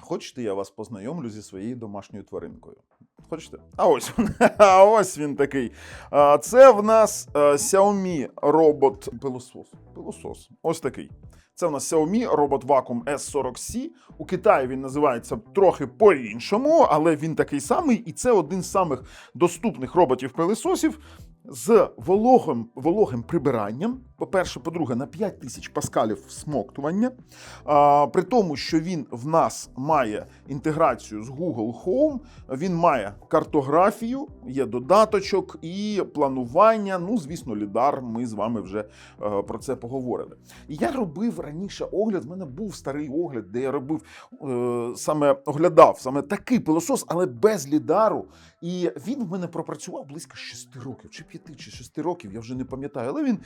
Хочете, я вас познайомлю зі своєю домашньою тваринкою? Хочете? А ось він. А ось він такий. Це в нас Xiaomi робот-пилосос. Пилосос. Ось такий. Це в нас Xiaomi Robot Vacuum S40C. У Китаї він називається трохи по-іншому, але він такий самий. І це один з самих доступних роботів-пилососів з вологим прибиранням. По-перше, по-друге, на 5000 паскалів всмоктування. При тому, що він в нас має інтеграцію з Google Home, він має картографію, є додаточок і планування. Ну, звісно, лідар, ми з вами вже про це поговорили. І я робив раніше огляд, в мене був старий огляд, де я робив, оглядав саме такий пилосос, але без лідару. І він в мене пропрацював близько 6 років, чи 5, чи 6 років, я вже не пам'ятаю. Але він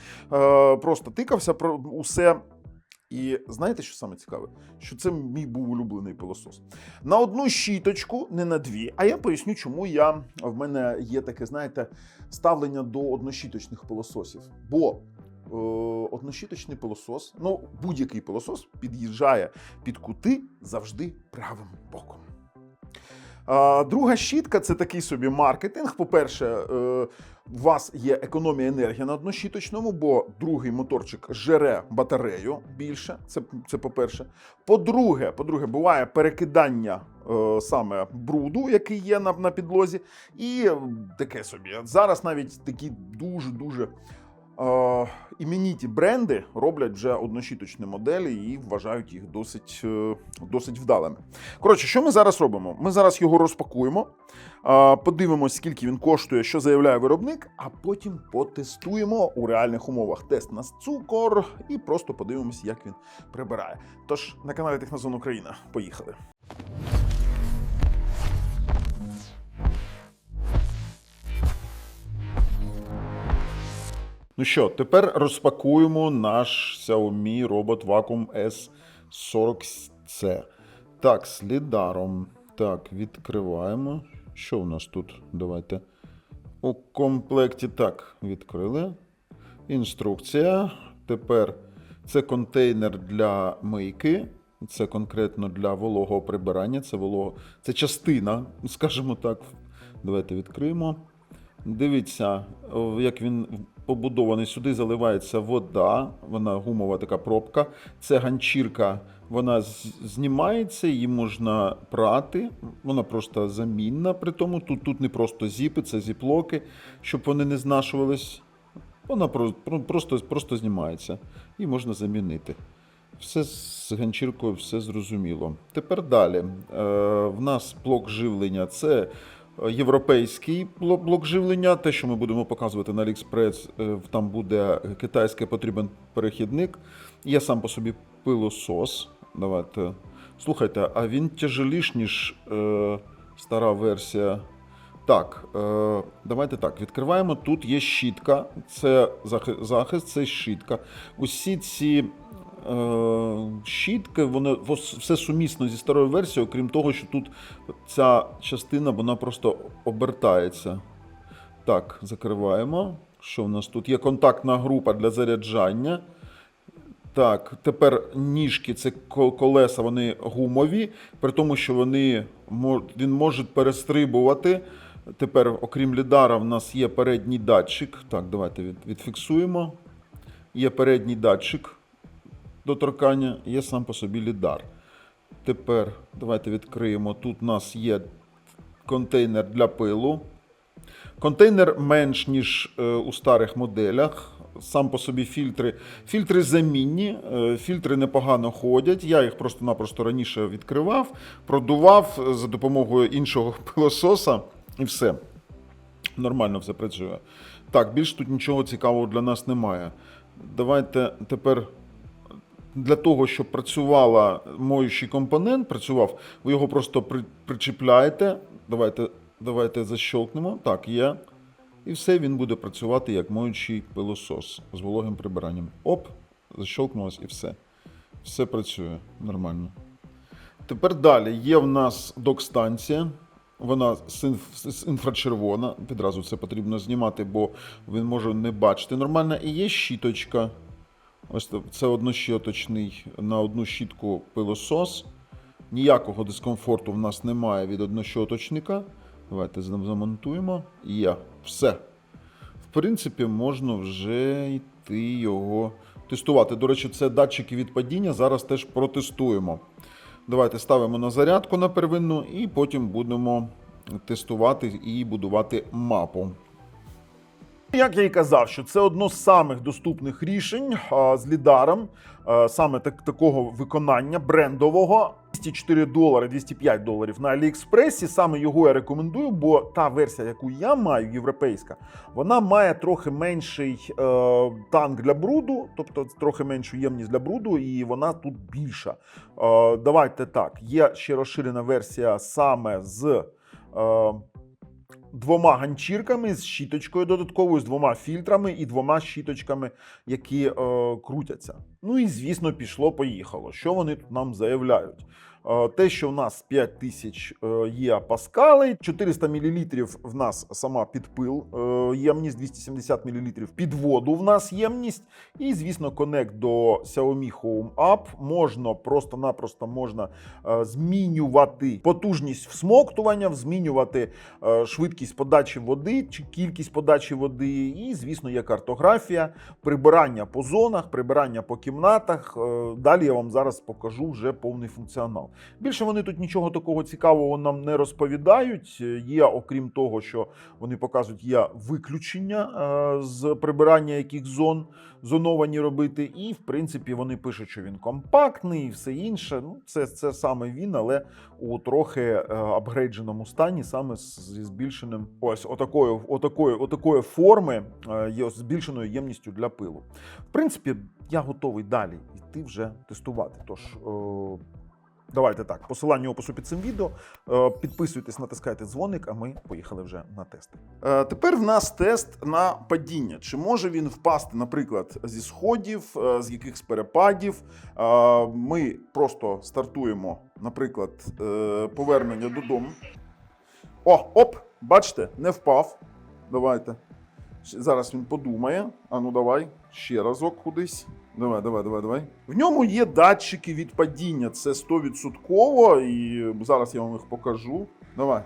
просто тикався про усе. І знаєте, що саме цікаве? Що це мій був улюблений пилосос. На одну щіточку, не на дві. А я поясню, чому в мене є таке, знаєте, ставлення до однощіточних пилососів. Бо однощіточний пилосос, будь-який пилосос під'їжджає під кути завжди правим боком. Друга щітка – це такий собі маркетинг. По-перше, у вас є економія енергії на однощіточному, бо другий моторчик жере батарею більше, це по-перше. По-друге, буває перекидання саме бруду, який є на підлозі, і таке собі. Зараз навіть такі дуже-дуже імениті бренди роблять вже однощіточні моделі і вважають їх досить вдалими. Коротше, що ми зараз робимо? Ми зараз його розпакуємо, подивимось, скільки він коштує, що заявляє виробник, а потім потестуємо у реальних умовах. Тест на цукор і просто подивимось, як він прибирає. Тож, на каналі Технозон Україна. Поїхали! Ну що, тепер розпакуємо наш Xiaomi Robot Vacuum S40C. Так, з лідаром. Так, відкриваємо. Що у нас тут? Давайте. У комплекті, так, відкрили. Інструкція. Тепер це контейнер для мийки. Це конкретно для вологого прибирання. Це частина, скажімо так. Давайте відкриємо. Дивіться, як він побудований. Сюди заливається вода, вона гумова така пробка. Це ганчірка, вона знімається, її можна прати, вона просто замінна. При тому тут не просто зіпи, це зіплоки, щоб вони не знашувались. Вона просто знімається і можна замінити. Все з ганчіркою, все зрозуміло. Тепер далі. В нас блок живлення – це європейський блок живлення, те, що ми будемо показувати на AliExpress, там буде китайський потрібен перехідник. Є сам по собі пилосос. Давайте. Слухайте, а він тяжеліш, ніж стара версія. Так, давайте так, відкриваємо. Тут є щітка, це захист, це щітка. Усі ці щітки, воно все сумісно зі старою версією, окрім того, що тут ця частина, вона просто обертається. Так, закриваємо. Що в нас тут? Є контактна група для заряджання. Так, тепер ніжки, це колеса, вони гумові, при тому, що він може перестрибувати. Тепер, окрім лідара, в нас є передній датчик. Так, давайте відфіксуємо. Є передній датчик доторкання, є сам по собі лідар. Тепер давайте відкриємо. Тут у нас є контейнер для пилу. Контейнер менш, ніж у старих моделях. Сам по собі фільтри. Фільтри замінні, фільтри непогано ходять. Я їх просто-напросто раніше відкривав, продував за допомогою іншого пилососа і все. Нормально все працює. Так, більш тут нічого цікавого для нас немає. Давайте тепер для того, щоб працювала моючий компонент, ви його просто причіпляєте. Давайте защолкнемо. Так, є. І все, він буде працювати як моючий пилосос з вологим прибиранням. Оп, защолкнулось і все. Все працює нормально. Тепер далі. Є в нас док-станція. Вона інфрачервона. Відразу це потрібно знімати, бо він може не бачити нормально. І є щіточка. Ось це однощіточний на одну щітку пилосос. Ніякого дискомфорту в нас немає від однощоточника. Давайте замонтуємо. Є. Все. В принципі, можна вже йти його тестувати. До речі, це датчики від падіння. Зараз теж протестуємо. Давайте ставимо на зарядку на первинну і потім будемо тестувати і будувати мапу. Як я і казав, що це одно з самих доступних рішень з лідаром, саме такого виконання брендового. $204, $205 на Аліекспресі, саме його я рекомендую, бо та версія, яку я маю, європейська, вона має трохи менший танк для бруду, тобто трохи меншу ємність для бруду, і вона тут більша. Давайте так, є ще розширена версія саме з двома ганчірками, з щіточкою додатковою, з двома фільтрами і двома щіточками, які крутяться. Ну і, звісно, пішло-поїхало. Що вони тут нам заявляють? Те, що в нас 5000 є паскалей, 400 мл в нас сама підпил ємність, 270 мл під воду в нас ємність. І, звісно, конект до Xiaomi Home App. Можна просто-напросто змінювати потужність всмоктування, змінювати швидкість подачі води чи кількість подачі води. І, звісно, є картографія, прибирання по зонах, прибирання по кімнатах. Далі я вам зараз покажу вже повний функціонал. Більше вони тут нічого такого цікавого нам не розповідають. Є, окрім того, що вони показують, є виключення з прибирання яких зон зоновані робити. І, в принципі, вони пишуть, що він компактний і все інше. Ну, це саме він, але у трохи апгрейдженому стані, саме зі збільшеним ось отакої форми, є збільшеною ємністю для пилу. В принципі, я готовий далі йти вже тестувати. Тож, давайте так, посилання в опису під цим відео. Підписуйтесь, натискайте дзвоник, а ми поїхали вже на тести. Тепер в нас тест на падіння. Чи може він впасти, наприклад, зі сходів, з якихось перепадів. Ми просто стартуємо, наприклад, повернення додому. Оп, бачите, не впав. Давайте. Зараз він подумає. А ну давай, ще разок кудись. Давай. В ньому є датчики від падіння, це 100%, і зараз я вам їх покажу. Давай.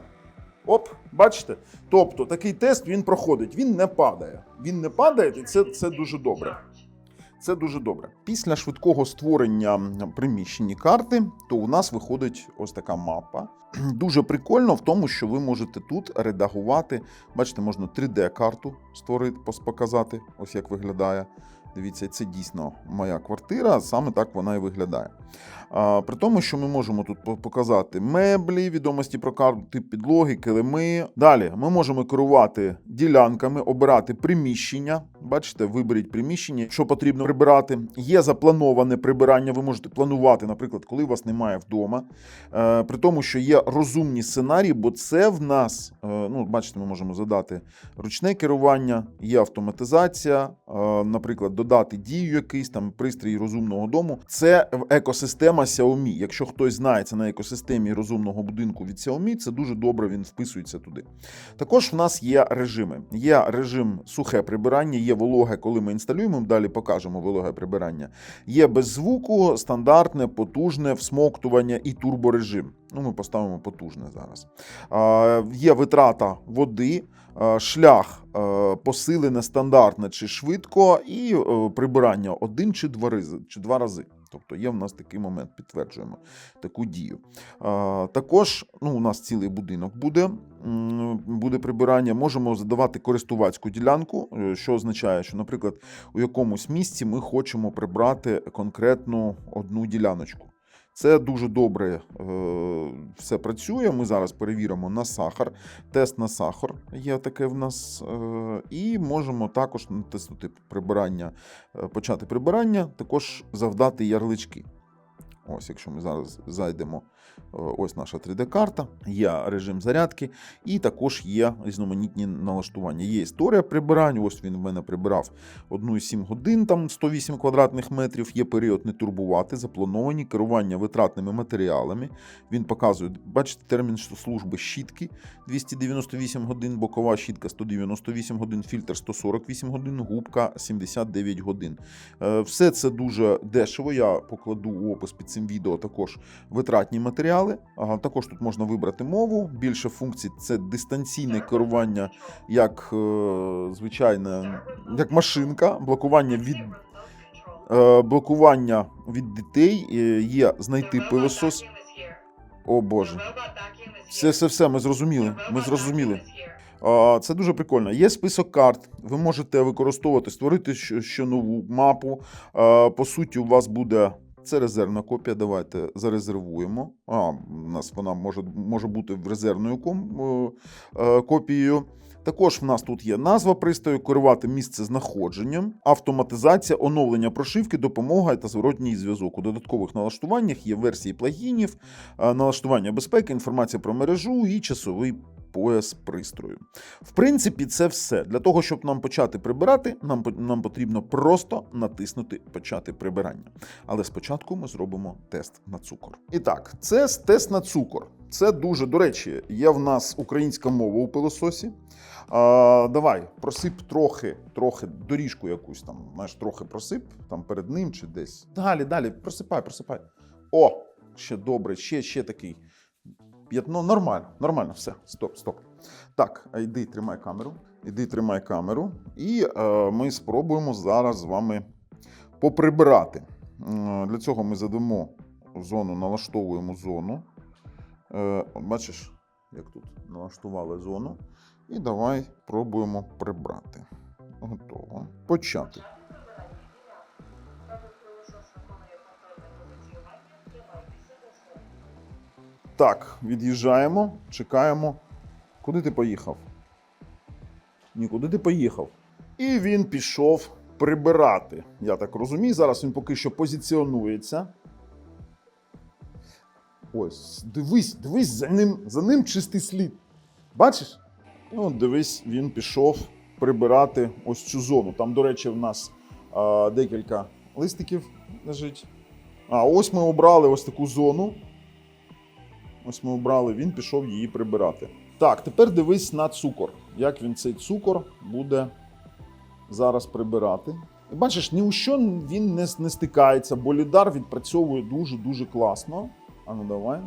Оп, бачите? Тобто такий тест він проходить, він не падає. Він не падає, і це дуже добре. Це дуже добре. Після швидкого створення приміщення карти, то у нас виходить ось така мапа. Дуже прикольно в тому, що ви можете тут редагувати. Бачите, можна 3D-карту створити, показати, ось як виглядає. Дивіться, це дійсно моя квартира, саме так вона і виглядає. При тому, що ми можемо тут показати меблі, відомості про карту, тип підлоги, килими. Далі ми можемо керувати ділянками, обирати приміщення. Бачите, виберіть приміщення, що потрібно прибирати. Є заплановане прибирання, ви можете планувати, наприклад, коли вас немає вдома. При тому, що є розумні сценарії, бо це в нас, бачите, ми можемо задати ручне керування, є автоматизація, наприклад, додати дію якийсь, там пристрій розумного дому. Це екосистема Xiaomi. Якщо хтось знається на екосистемі розумного будинку від Xiaomi, це дуже добре, він вписується туди. Також в нас є режими. Є режим сухе прибирання, є вологе, коли ми інсталюємо, далі покажемо вологе прибирання. Є без звуку, стандартне, потужне, всмоктування і турборежим. Ми поставимо потужне зараз. Є витрата води, шлях посилене, стандартне чи швидко, і прибирання 1 чи 2 рази. Тобто є в нас такий момент, підтверджуємо таку дію. Також у нас цілий будинок буде прибирання. Можемо задавати користувацьку ділянку, що означає, що, наприклад, у якомусь місці ми хочемо прибрати конкретну одну діляночку. Це дуже добре все працює. Ми зараз перевіримо на сахар. Тест на сахар є таке в нас. І можемо також натиснути прибирання, почати прибирання, також завдати ярлички. Ось, якщо ми зараз зайдемо, ось наша 3D-карта, є режим зарядки і також є різноманітні налаштування. Є історія прибирань, ось він в мене прибирав 1,7 годин, там 108 квадратних метрів, є період не турбувати, заплановані, керування витратними матеріалами. Він показує, бачите, термін служби щітки 298 годин, бокова щітка 198 годин, фільтр 148 годин, губка 79 годин. Все це дуже дешево, я покладу у опис під цим відео також витратні матеріали. Також тут можна вибрати мову. Більше функцій – це дистанційне керування, як звичайне, як машинка, блокування від дітей, є знайти пилосос. О Боже. Все, ми зрозуміли. Це дуже прикольно. Є список карт, ви можете використовувати, створити ще нову мапу. По суті, у вас буде, це резервна копія, давайте зарезервуємо. У нас вона може бути в резервною копією. Також в нас тут є назва пристрою, керувати місцезнаходженням, автоматизація, оновлення прошивки, допомога та зворотній зв'язок. У додаткових налаштуваннях є версії плагінів, налаштування безпеки, інформація про мережу і часовий пояс пристрою. В принципі, це все. Для того, щоб нам почати прибирати, нам потрібно просто натиснути «Почати прибирання». Але спочатку ми зробимо тест на цукор. І так, це тест на цукор. Це дуже, до речі, є в нас українська мова у пилососі. Давай, просип трохи доріжку якусь там, знаєш, трохи просип, там перед ним чи десь. Далі, просипай. О, ще добре, ще такий. П'ятно, нормально, все, стоп. Так, іди тримай камеру. І ми спробуємо зараз з вами поприбирати. Для цього ми задамо зону, налаштовуємо зону. Бачиш, як тут налаштували зону. І давай пробуємо прибрати. Готово. Почати. Так, від'їжджаємо, чекаємо. Куди ти поїхав? Нікуди ти поїхав. І він пішов прибирати. Я так розумію, зараз він поки що позиціонується. Ось, дивись, за ним чистий слід. Бачиш? Ну, дивись, він пішов прибирати ось цю зону. Там, до речі, в нас декілька листиків лежить. Ось ми обрали ось таку зону. Він пішов її прибирати. Так, тепер дивись на цукор. Як він цей цукор буде зараз прибирати. І бачиш, ні у що він не стикається, бо лідар відпрацьовує дуже класно. Ну давай.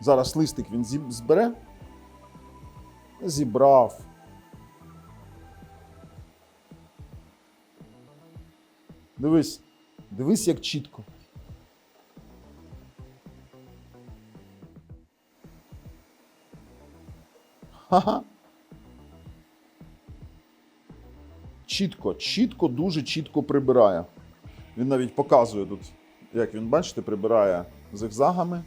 Зараз листик він збере. Зібрав. Дивись, як чітко. Ха-ха. Чітко, дуже чітко прибирає. Він навіть показує тут, як він, бачите, прибирає зигзагами.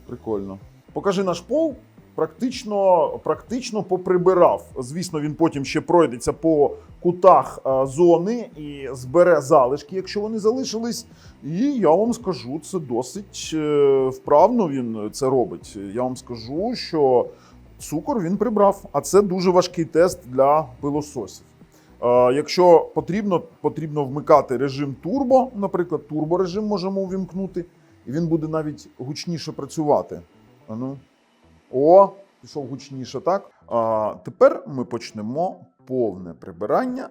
Прикольно. Покажи наш пол. Практично поприбирав. Звісно, він потім ще пройдеться по кутах зони і збере залишки, якщо вони залишились. І я вам скажу, це досить вправно він це робить. Я вам скажу, що цукор він прибрав, а це дуже важкий тест для пилососів. Якщо потрібно вмикати режим турбо, наприклад, турборежим можемо увімкнути, і він буде навіть гучніше працювати. О, пішов гучніше, так? Тепер ми почнемо повне прибирання,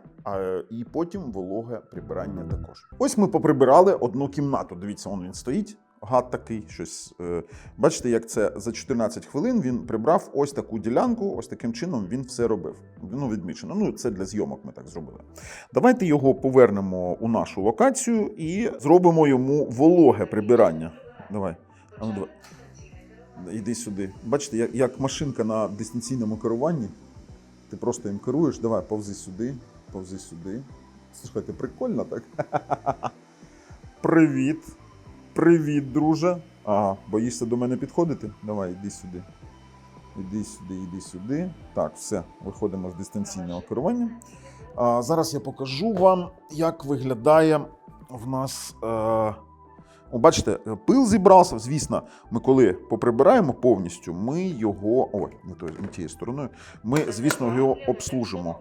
і потім вологе прибирання також. Ось ми поприбирали одну кімнату. Дивіться, він стоїть. Гад такий, щось. Бачите, як це за 14 хвилин він прибрав ось таку ділянку, ось таким чином він все робив. Відмічено. Це для зйомок ми так зробили. Давайте його повернемо у нашу локацію і зробимо йому вологе прибирання. Давай. Давай. Іди сюди. Бачите, як машинка на дистанційному керуванні. Ти просто їм керуєш. Давай, повзи сюди. Слухайте, прикольно так? Привіт, друже. Боїшся до мене підходити? Давай, іди сюди. Так, все, виходимо з дистанційного керування. Зараз я покажу вам, як виглядає в нас... Бачите, пил зібрався. Звісно, ми коли поприбираємо повністю, ми його... не тією стороною. Ми, звісно, його обслужимо.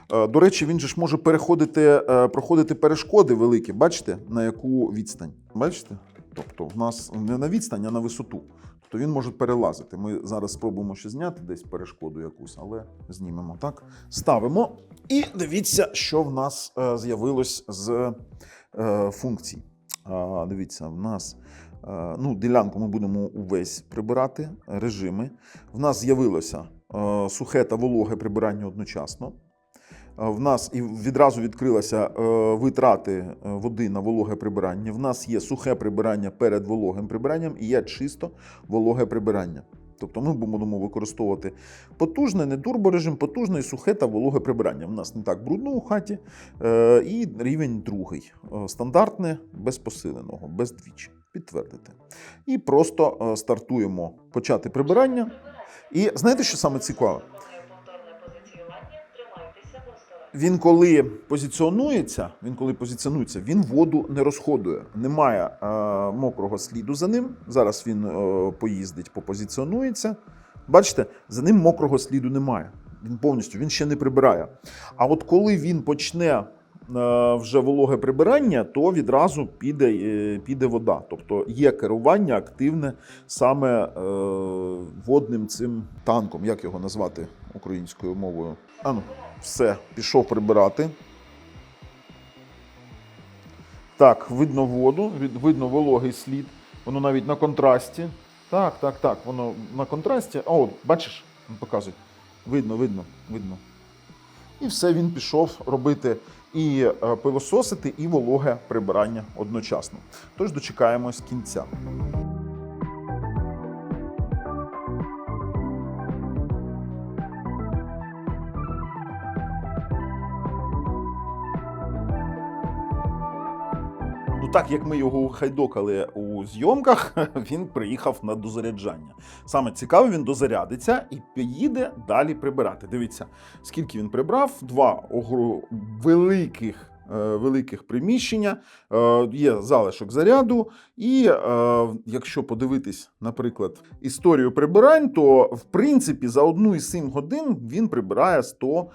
До речі, він же ж може проходити перешкоди великі. Бачите, на яку відстань? Бачите? Тобто в нас не на відстань, а на висоту. Тобто він може перелазити. Ми зараз спробуємо ще зняти десь перешкоду якусь, але знімемо. Так, ставимо. І дивіться, що в нас з'явилось з функцій. Дивіться, в нас ділянку ми будемо увесь прибирати, режими. В нас з'явилося сухе та вологе прибирання одночасно. В нас і відразу відкрилися витрати води на вологе прибирання. В нас є сухе прибирання перед вологим прибиранням і є чисто вологе прибирання. Тобто ми будемо використовувати потужне, не турборежим, потужне і сухе та вологе прибирання. У нас не так брудно у хаті. І рівень другий. Стандартне, без посиленого, без двічі. Підтвердити. І просто стартуємо почати прибирання. І знаєте, що саме цікаве? Він коли позиціонується, він воду не розходує. Немає мокрого сліду за ним. Зараз він поїздить, попозиціонується. Бачите, за ним мокрого сліду немає. Він ще не прибирає. А от коли він почне вже вологе прибирання, то відразу піде вода. Тобто є керування активне саме водним цим танком. Як його назвати українською мовою? Все, пішов прибирати. Так, видно воду, видно вологий слід. Воно навіть на контрасті. Так, воно на контрасті. О, бачиш, показує. Видно. І все, він пішов робити і пилососити, і вологе прибирання одночасно. Тож дочекаємось кінця. Так як ми його хайдокали у зйомках, він приїхав на дозаряджання. Саме цікаве, він дозарядиться і поїде далі прибирати. Дивіться, скільки він прибрав. 2 великих приміщення, є залишок заряду. І якщо подивитись, наприклад, історію прибирань, то в принципі за 1,7 годин він прибирає 100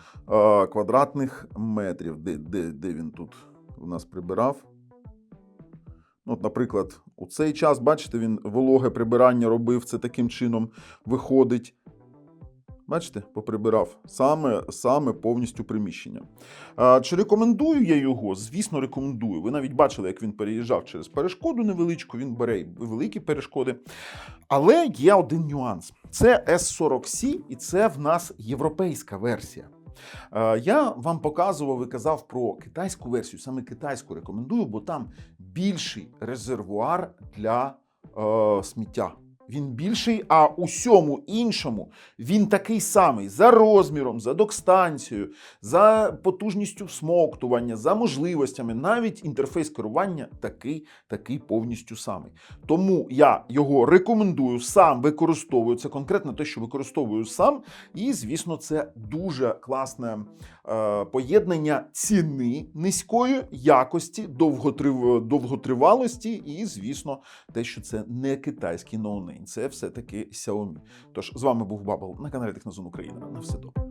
квадратних метрів. Де він тут у нас прибирав? От, наприклад, у цей час, бачите, він вологе прибирання робив, це таким чином виходить. Бачите, поприбирав саме повністю приміщення. Чи рекомендую я його? Звісно, рекомендую. Ви навіть бачили, як він переїжджав через перешкоду невеличку, він бере і великі перешкоди. Але є один нюанс. Це S40C і це в нас європейська версія. Я вам показував і казав про китайську версію, саме китайську рекомендую, бо там більший резервуар для сміття. Він більший, а усьому іншому він такий самий за розміром, за док-станцією, за потужністю всмоктування, за можливостями. Навіть інтерфейс керування такий повністю самий. Тому я його рекомендую, сам використовую. Це конкретно те, що використовую сам. І, звісно, це дуже класне поєднання ціни низької, якості, довготривалості і, звісно, те, що це не китайський ноунейм. Це все-таки Xiaomi. Тож, з вами був Бабл на каналі Технозон Україна. На все добре.